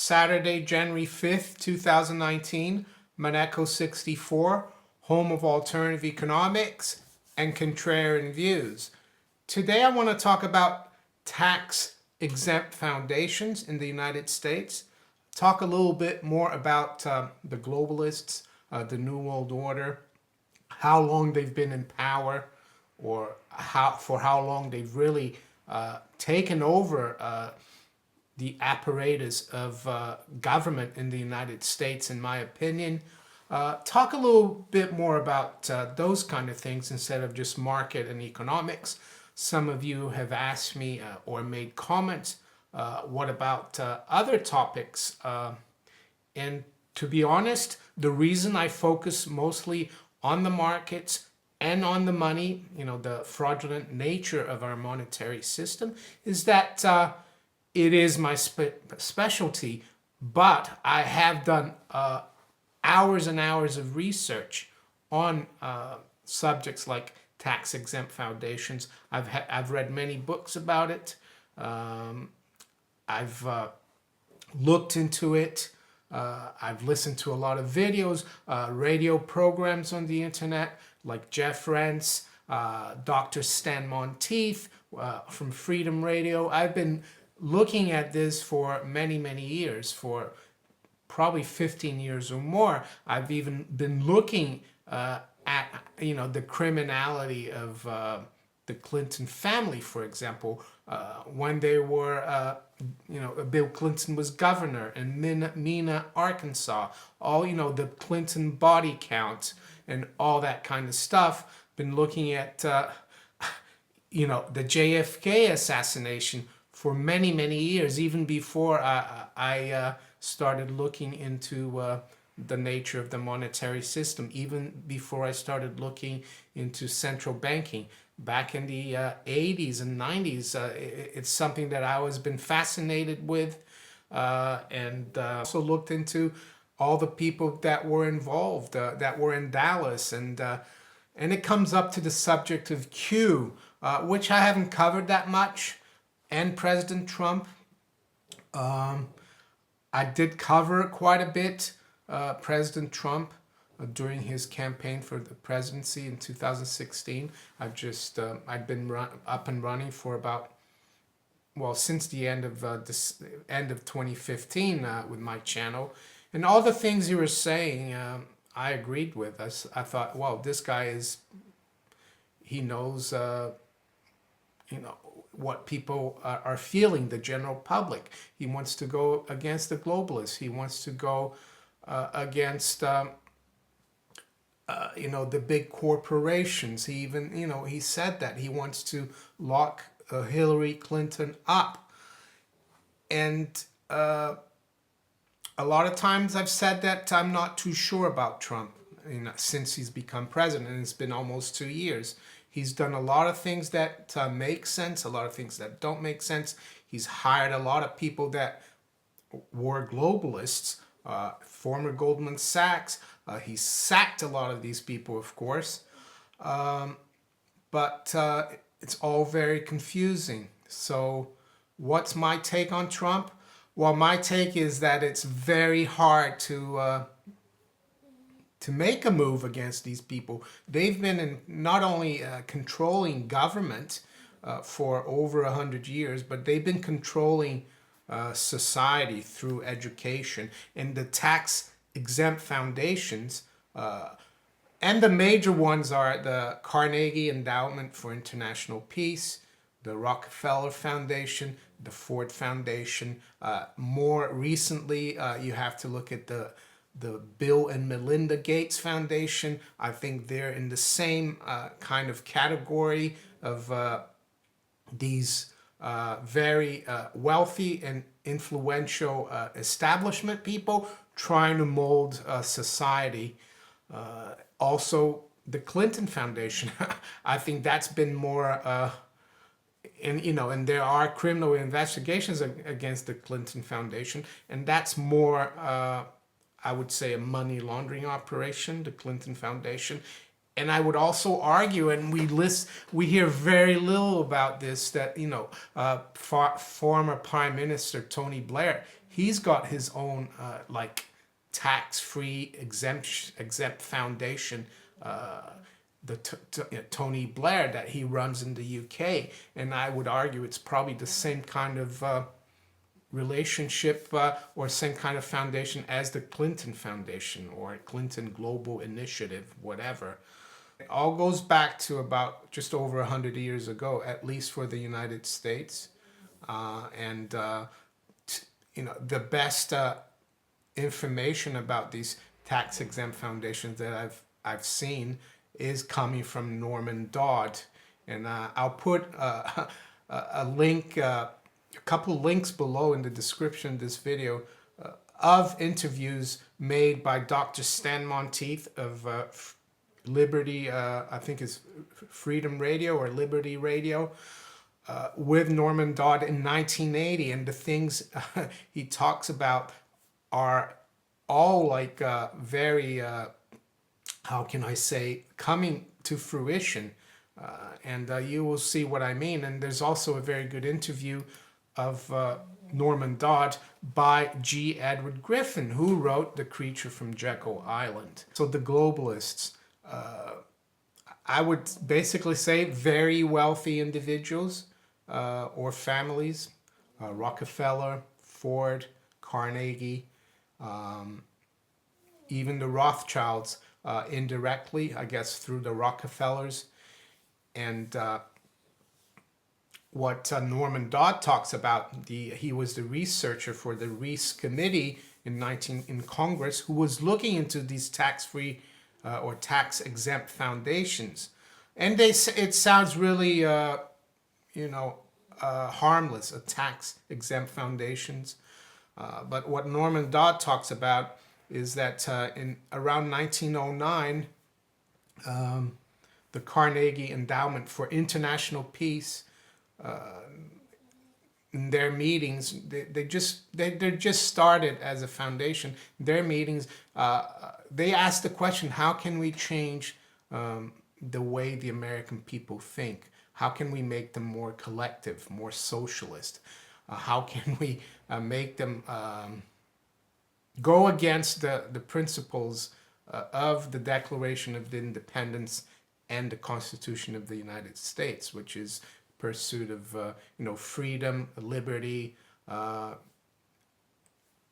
Saturday, January 5th, 2019, Maneco 64, home of alternative economics and contrarian views. Today I want to talk about tax-exempt foundations in the United States, talk a little bit more about the globalists, the New World Order, how long they've been in power, or for how long they've really taken over the apparatus of government in the United States, in my opinion. Talk a little bit more about those kind of things instead of just market and economics. Some of you have asked me or made comments, what about other topics? And to be honest, the reason I focus mostly on the markets and on the money, the fraudulent nature of our monetary system, is that it is my specialty, but I have done hours and hours of research on subjects like tax-exempt foundations. I've read many books about it. I've looked into it. I've listened to a lot of videos, radio programs on the internet, like Jeff Rentz, Dr. Stan Monteith from Freedom Radio. I've been looking at this for many, many years, for probably 15 years or more. I've even been looking at, the criminality of the Clinton family, for example, when they were, Bill Clinton was governor in Mena, Arkansas, all, the Clinton body count and all that kind of stuff. Been looking at, the JFK assassination for many, many years, even before I started looking into the nature of the monetary system, even before I started looking into central banking. Back in the 80s and 90s, it's something that I always been fascinated with, and also looked into all the people that were involved, that were in Dallas, and it comes up to the subject of Q, which I haven't covered that much, and President Trump. I did cover quite a bit President Trump during his campaign for the presidency in 2016. I'd been up and running for about, since the end of 2015 with my channel, and all the things he was saying, I agreed with. I thought, well, this guy he knows, what people are feeling, the general public. He wants to go against the globalists. He wants to go against, the big corporations. He even, he said that he wants to lock Hillary Clinton up. And a lot of times I've said that I'm not too sure about Trump, since he's become president, and it's been almost 2 years. He's done a lot of things that make sense, a lot of things that don't make sense. He's hired a lot of people that were globalists, former Goldman Sachs. He sacked a lot of these people, of course. But it's all very confusing. So what's my take on Trump? Well, my take is that it's very hard to make a move against these people. They've been not only controlling government for over 100 years, but they've been controlling society through education. And the tax-exempt foundations, and the major ones are the Carnegie Endowment for International Peace, the Rockefeller Foundation, the Ford Foundation. More recently, you have to look at the Bill and Melinda Gates Foundation. I think they're in the same kind of category of these very wealthy and influential establishment people trying to mold society. Also, the Clinton Foundation. I think that's been more, and there are criminal investigations against the Clinton Foundation, and that's more, I would say, a money laundering operation, the Clinton Foundation. And I would also argue, and we hear very little about this, that former Prime Minister Tony Blair, he's got his own like tax-free exempt foundation, Tony Blair, that he runs in the UK, and I would argue it's probably the same kind of relationship or same kind of foundation as the Clinton Foundation or Clinton Global Initiative, whatever. It all goes back to about just over 100 years ago, at least for the United States. The best information about these tax-exempt foundations that I've seen is coming from Norman Dodd. And I'll put a link, a couple links below in the description of this video of interviews made by Dr. Stan Monteith of Liberty, I think it's Freedom Radio or Liberty Radio, with Norman Dodd in 1980. And the things he talks about are all like very, how can I say, coming to fruition. And you will see what I mean. And there's also a very good interview of Norman Dodd by G. Edward Griffin, who wrote The Creature from Jekyll Island. So the globalists, I would basically say very wealthy individuals or families, Rockefeller, Ford, Carnegie, even the Rothschilds indirectly, I guess, through the Rockefellers. And what Norman Dodd talks about, he was the researcher for the Reese Committee in Congress, who was looking into these tax-free or tax-exempt foundations. And it sounds really, harmless, tax-exempt foundations. But what Norman Dodd talks about is that in around 1909, the Carnegie Endowment for International Peace, in their meetings, they're just started as a foundation. Their meetings, they asked the question: how can we change the way the American people think? How can we make them more collective, more socialist? How can we make them go against the principles of the Declaration of Independence and the Constitution of the United States, which is pursuit of freedom, liberty,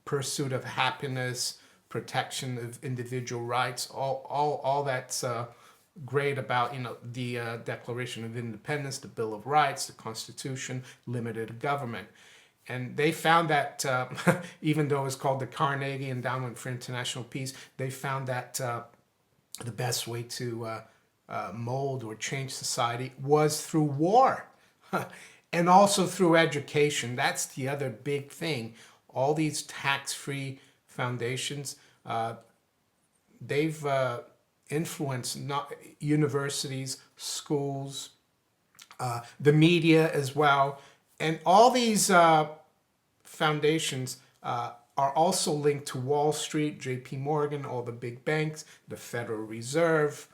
pursuit of happiness, protection of individual rights, all that's great about the Declaration of Independence, the Bill of Rights, the Constitution, limited government. And they found that even though it's called the Carnegie Endowment for International Peace, they found that the best way to mold or change society was through war. And also through education. That's the other big thing. All these tax-free foundations, they've influenced universities, schools, the media as well. And all these foundations are also linked to Wall Street, JP Morgan, all the big banks, the Federal Reserve,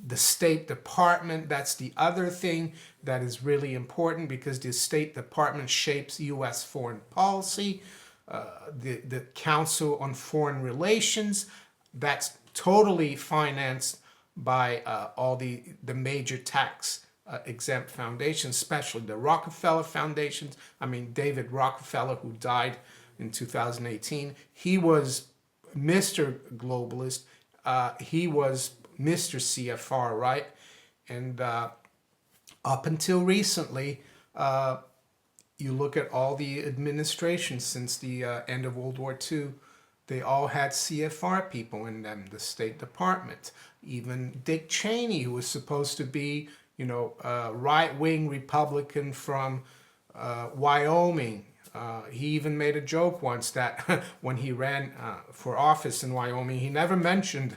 the State Department. That's the other thing that is really important, because the State Department shapes U.S. foreign policy. The Council on Foreign Relations, that's totally financed by all the major tax exempt foundations, especially the Rockefeller foundations. I mean, David Rockefeller, who died in 2018, he was Mr. Globalist. He was Mr. CFR, right? And up until recently, you look at all the administrations since the end of World War II, they all had CFR people in them, the State Department. Even Dick Cheney, who was supposed to be, a right-wing Republican from Wyoming. He even made a joke once that when he ran for office in Wyoming, he never mentioned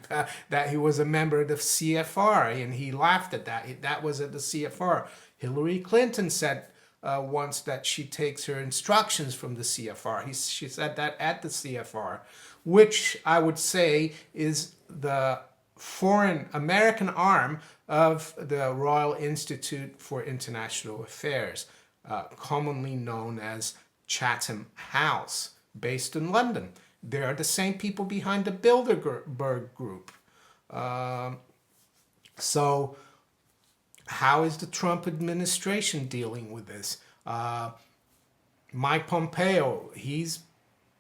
that he was a member of the CFR, and he laughed at that. That was at the CFR. Hillary Clinton said once that she takes her instructions from the CFR. She said that at the CFR, which I would say is the foreign American arm of the Royal Institute for International Affairs, commonly known as Chatham House, based in London. They are the same people behind the Bilderberg Group. So how is the Trump administration dealing with this? Mike Pompeo, he's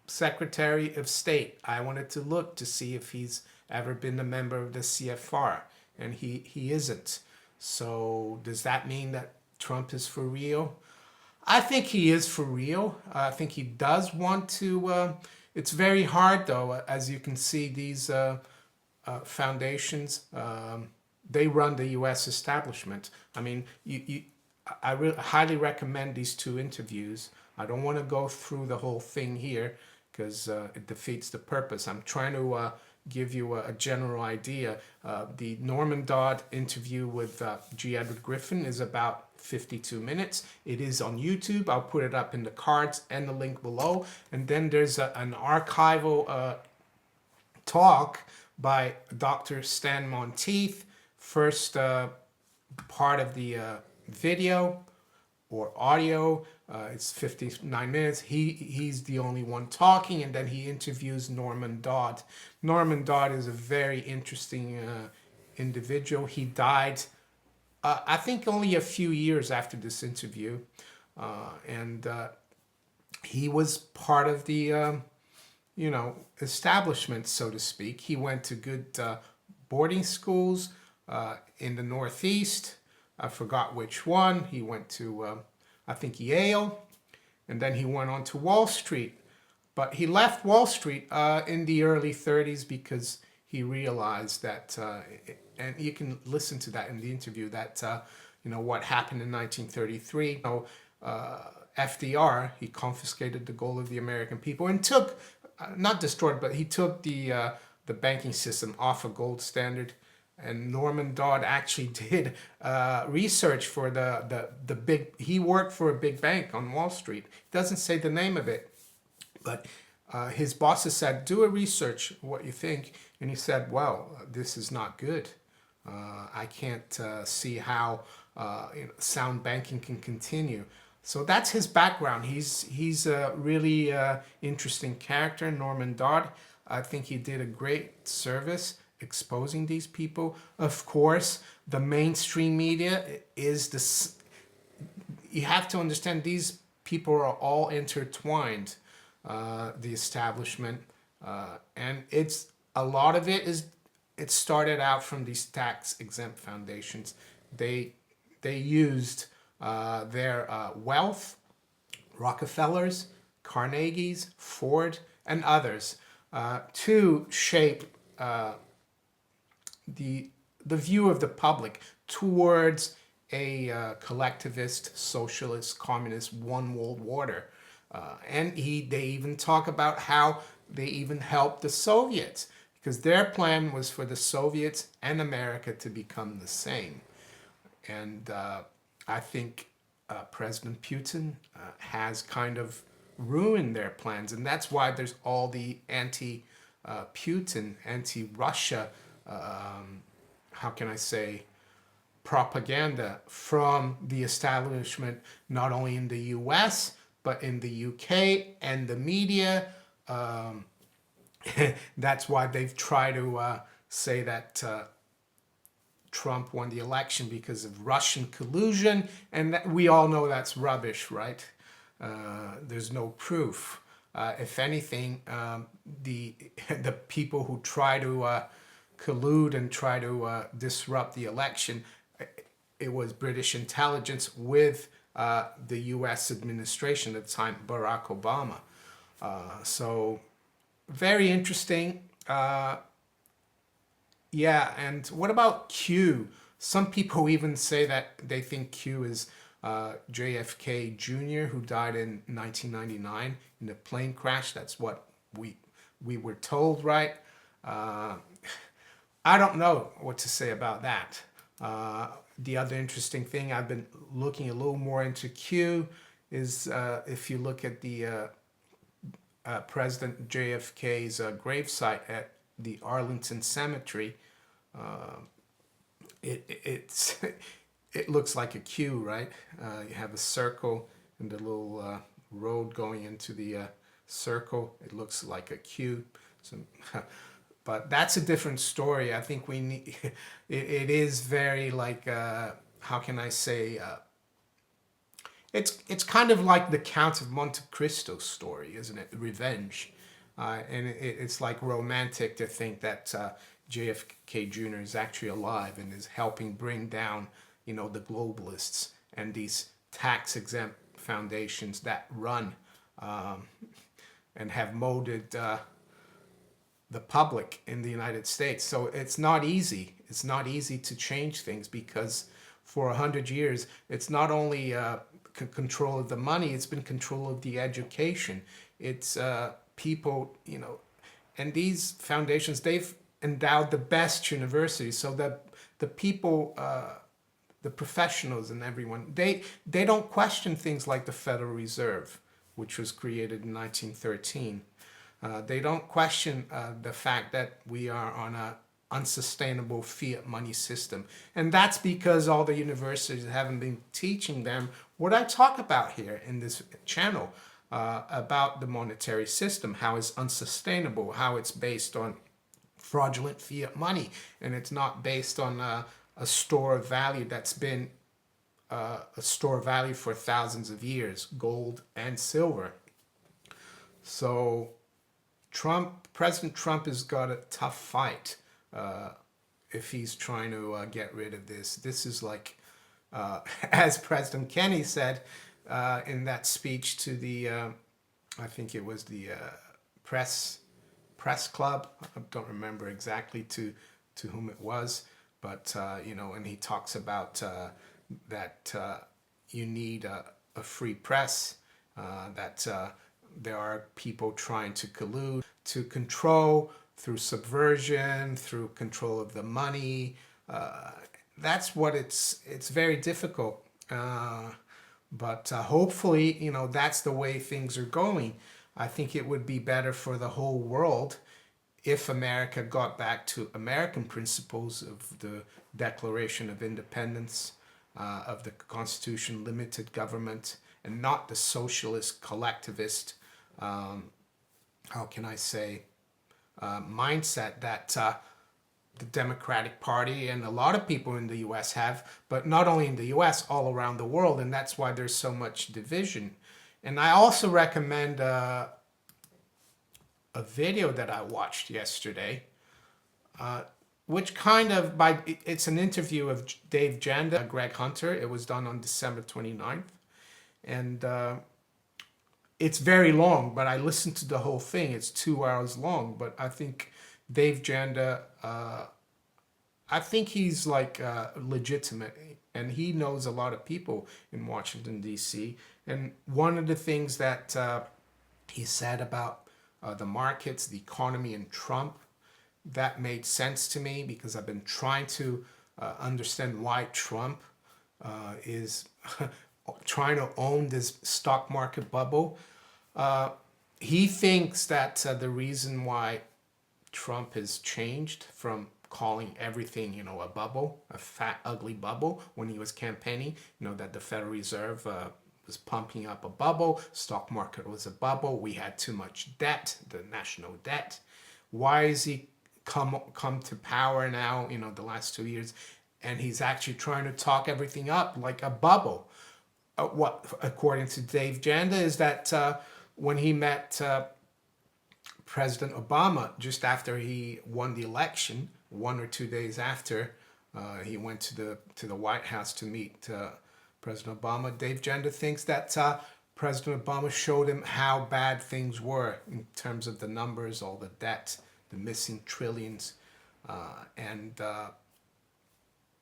Secretary of State. I wanted to look to see if he's ever been a member of the CFR, and he isn't. So does that mean that Trump is for real? I think he is for real. I think he does want to. It's very hard, though, as you can see, these foundations, they run the U.S. establishment. I mean, I really highly recommend these two interviews. I don't want to go through the whole thing here because it defeats the purpose. I'm trying to give you a general idea. The Norman Dodd interview with G. Edward Griffin is about 52 minutes. It is on YouTube. I'll put it up in the cards and the link below. And then there's an archival talk by Dr. Stan Monteith, first part of the video or audio. It's 59 minutes. He's the only one talking, and then he interviews Norman Dodd. Norman Dodd is a very interesting individual. He died, I think, only a few years after this interview, and he was part of the establishment, so to speak. He went to good boarding schools in the Northeast. I forgot which one. He went to, I think, Yale, and then he went on to Wall Street. But he left Wall Street in the early 30s because he realized that, and you can listen to that in the interview, that, what happened in 1933. FDR, he confiscated the gold of the American people and took, not destroyed, but he took the banking system off a gold standard. And Norman Dodd actually did research for the big, he worked for a big bank on Wall Street. It doesn't say the name of it, but his bosses said, do a research, what you think. And he said, well, this is not good. I can't see how sound banking can continue. So that's his background. He's a really interesting character, Norman Dodd. I think he did a great service exposing these people. Of course, the mainstream media is this. You have to understand these people are all intertwined. The establishment, and it's a lot of it is. It started out from these tax-exempt foundations. They used their wealth, Rockefellers, Carnegies, Ford, and others, to shape the view of the public towards a collectivist, socialist, communist, one world order. And they even talk about how they even helped the Soviets, because their plan was for the Soviets and America to become the same. And I think President Putin has kind of ruined their plans, and that's why there's all the anti-Putin, anti-Russia, how can I say, propaganda from the establishment, not only in the US, but in the UK and the media. That's why they've tried to say that Trump won the election because of Russian collusion, and we all know that's rubbish, right? There's no proof. If anything, the people who try to collude and try to disrupt the election, it was British intelligence with the U.S. administration at the time, Barack Obama. So very interesting. Yeah, and what about Q? Some people even say that they think Q is JFK Jr., who died in 1999 in a plane crash. That's what we were told, right? I don't know what to say about that. The other interesting thing, I've been looking a little more into Q, is if you look at the President JFK's gravesite at the Arlington Cemetery, It's it looks like a Q, right? You have a circle and the little road going into the circle. It looks like a Q. So, but that's a different story. I think we need. It is very like how can I say? It's kind of like the Count of Monte Cristo story, isn't it? Revenge, and it's like romantic to think that JFK Jr. is actually alive and is helping bring down, the globalists and these tax-exempt foundations that run and have molded the public in the United States. So it's not easy. It's not easy to change things because for 100 years, it's not only control of the money, it's been control of the education. It's people, and these foundations, they've endowed the best universities so that the people, the professionals and everyone, they don't question things like the Federal Reserve, which was created in 1913. They don't question the fact that we are on a unsustainable fiat money system. And that's because all the universities haven't been teaching them what I talk about here in this channel about the monetary system, how it's unsustainable, how it's based on fraudulent fiat money, and it's not based on a store of value that's been a store of value for thousands of years, gold and silver. So President Trump has got a tough fight if he's trying to get rid of this. This is like, as President Kennedy said in that speech to the, I think it was the press club. I don't remember exactly to whom it was, but and he talks about that you need a free press, that there are people trying to collude, to control through subversion, through control of the money. That's what it's very difficult. But hopefully, that's the way things are going. I think it would be better for the whole world if America got back to American principles of the Declaration of Independence, of the Constitution, limited government, and not the socialist, collectivist, how can I say, mindset that the Democratic Party and a lot of people in the U.S. have, but not only in the U.S., all around the world, and that's why there's so much division. And I also recommend a video that I watched yesterday, which it's an interview of Dave Janda, Greg Hunter. It was done on December 29th. And it's very long, but I listened to the whole thing. It's 2 hours long, but I think Dave Janda, I think he's like legitimate, and he knows a lot of people in Washington, D.C. And one of the things that he said about the markets, the economy, and Trump, that made sense to me because I've been trying to understand why Trump is trying to own this stock market bubble. He thinks that the reason why Trump has changed from calling everything, a bubble, a fat, ugly bubble when he was campaigning, that the Federal Reserve was pumping up a bubble, stock market was a bubble, we had too much debt, the national debt. Why is he come to power now, the last 2 years, and he's actually trying to talk everything up like a bubble? What, according to Dave Janda, is that when he met President Obama just after he won the election, 1 or 2 days after he went to the White House to meet President Obama, Dave Janda thinks that President Obama showed him how bad things were in terms of the numbers, all the debt, the missing trillions, and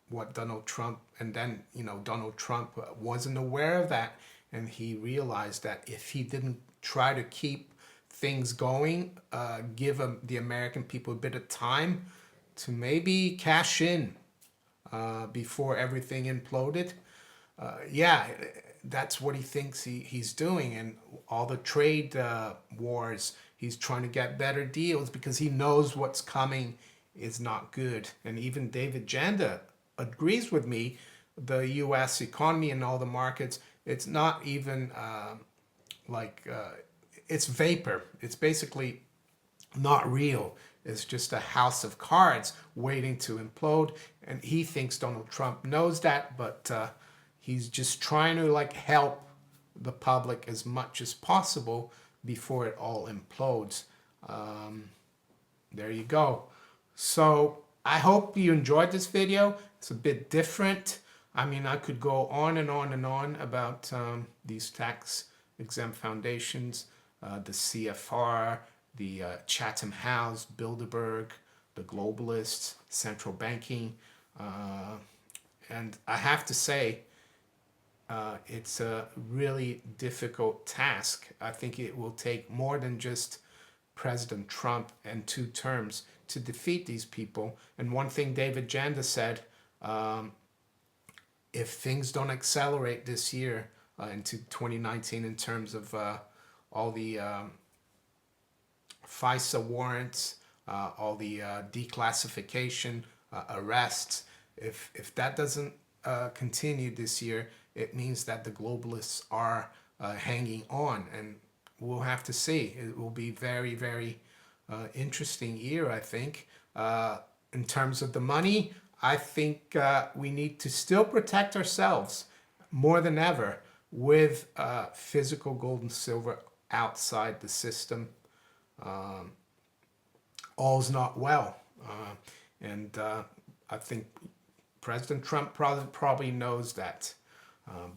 what Donald Trump, and then, Donald Trump wasn't aware of that, and he realized that if he didn't try to keep things going, give the American people a bit of time to maybe cash in before everything imploded. That's what he thinks he's doing, and all the trade wars, he's trying to get better deals because he knows what's coming is not good. And even David Janda agrees with me. The U.S. economy and all the markets, it's not even it's vapor. It's basically not real. It's just a house of cards waiting to implode. And he thinks Donald Trump knows that, but he's just trying to help the public as much as possible before it all implodes. There you go. So I hope you enjoyed this video. It's a bit different. I mean, I could go on and on and on about these tax exempt foundations, the CFR, the Chatham House, Bilderberg, the Globalists, central banking. And I have to say, it's a really difficult task. I think it will take more than just President Trump and 2 terms to defeat these people. And one thing David Janda said, if things don't accelerate this year into 2019 in terms of all the FISA warrants, all the declassification, arrests, if that doesn't continue this year, it means that the globalists are hanging on, and we'll have to see. It will be very, very interesting year, I think. In terms of the money, I think we need to still protect ourselves more than ever with physical gold and silver outside the system. All's not well. And I think President Trump probably knows that.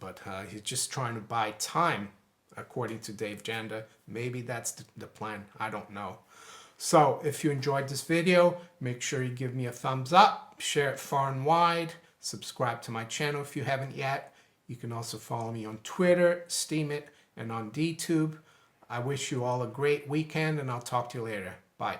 But he's just trying to buy time, according to Dave Janda. Maybe that's the plan. I don't know. So if you enjoyed this video, make sure you give me a thumbs up, share it far and wide, subscribe to my channel if you haven't yet. You can also follow me on Twitter, Steemit, and on DTube. I wish you all a great weekend, and I'll talk to you later.